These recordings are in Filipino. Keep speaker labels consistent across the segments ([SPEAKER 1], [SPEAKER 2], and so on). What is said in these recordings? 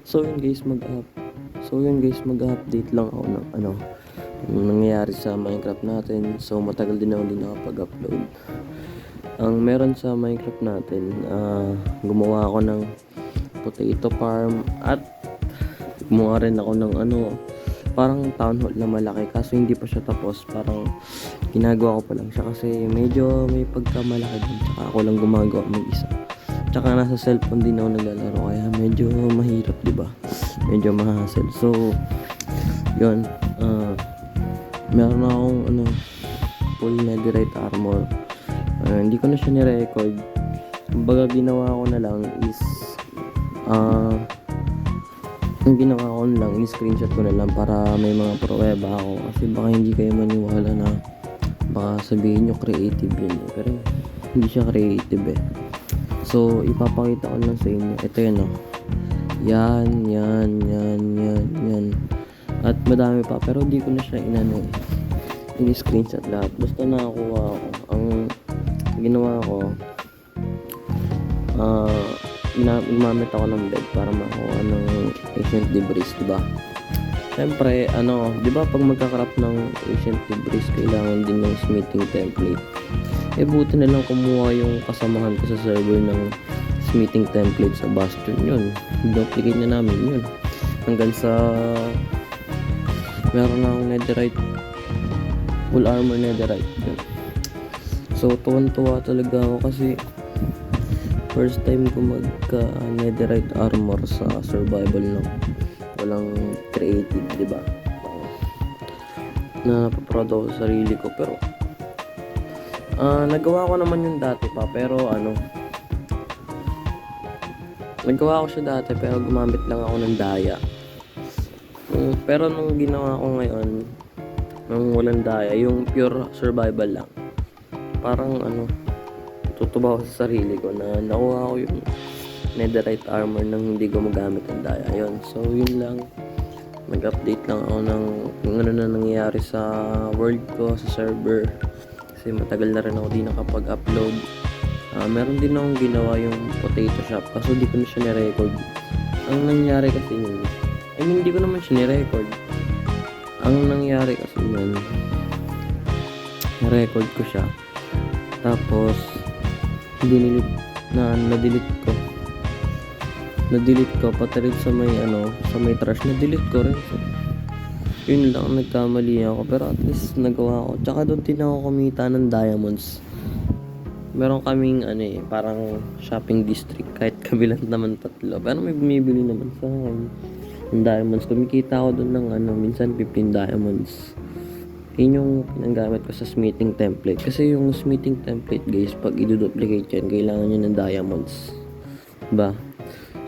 [SPEAKER 1] So yun guys, mag-update lang ako ng yung nangyayari sa Minecraft natin. So matagal din ako hindi nakapag-upload. Ang meron sa Minecraft natin, gumawa ako ng potato farm at gumawa rin ako ng parang town hall na malaki, kaso hindi pa siya tapos. Parang ginagawa ko pa lang siya kasi medyo may pagkamalaki din, tsaka ako lang gumagawa mag-isa. Tsaka nasa cellphone din ako naglalaro, kaya medyo mahirap, diba? Medyo ma-hassle. So yun, meron akong full netherite armor. Hindi ko na siya ni-record. Kumbaga ginawa ko na lang is ang ginawa ko na lang, in-screenshot ko na lang para may mga pruweba ako, kasi baka hindi kayo maniwala na baka sabihin nyo creative yun, pero hindi siya creative eh. So ipapakita ko lang sa inyo. Ito yan yan, at madami pa, pero hindi ko na siya in-screenshot lahat. Basta nakakuha ako. Ang ginawa ko, gumamit ako ng bed para makuha ng ancient debris, diba? Siyempre, diba pag magkakarap ng ancient debris, kailangan din ng smithing template. Buti na lang kumuha yung kasamahan ko sa server ng smithing template sa Bastion yun. Duplicate na namin yun. Hanggang sa meron na akong netherite, full armor netherite yun. So tuwan-tuwa talaga ako kasi first time ko magka netherite armor sa survival ng walang creative, diba? Napaproud ako sa sarili ko, pero nagawa ko naman yung dati pa, pero nagawa ko siya dati pero gumamit lang ako ng daya. Pero nung ginawa ko ngayon, nung walang daya, yung pure survival lang, parang tutuwa ako sa sarili ko na nakuha ko yung netherite armor nang hindi ko magamit ng daya. Yun. So yun lang, nag-update lang ako ng kung ano na nangyayari sa world ko, sa server, kasi matagal na rin ako di nakapag-upload. Meron din akong ginawa yung potato shop, kaso di ko na siya ni-record. Ang nangyari kasi yun, hindi ko naman siya ni-record. Ang nangyari kasi yun, na-record ko siya, tapos na-delete ko pati rin sa may trash, na-delete ko rin. So, yun lang, nagkamali ako, pero at least nagawa ko. Tsaka doon din ako kumita ng diamonds. Meron kaming parang shopping district, kahit kabilang naman tatlo, pero may bumibili naman sa akin ng diamonds. Kumikita ako doon ng minsan 15 diamonds. Yun yung pinagamit ko sa smithing template, kasi yung smithing template guys, pag i-duplicate yan, kailangan nyo ng diamonds, diba?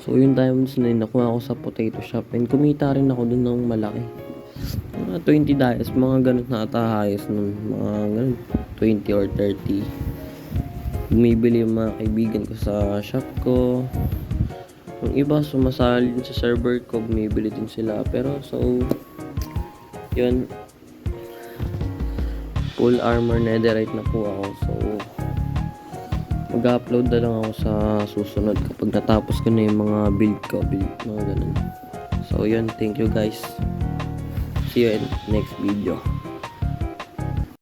[SPEAKER 1] So yung diamonds na yun, nakuha ko sa potato shop, and kumita rin ako doon ng malaki, mga 20 diamonds, mga ganun na atahayos nun, mga ganun 20 or 30. Bumibili yung mga kaibigan ko sa shop ko, yung iba sumasali din sa server ko, bumibili din sila. Pero so yun, full armor netherite na po ako. So mag-upload na lang ako sa susunod kapag natapos ko na yung mga build ko, mga ganun. So yun, thank you guys, see you in next video.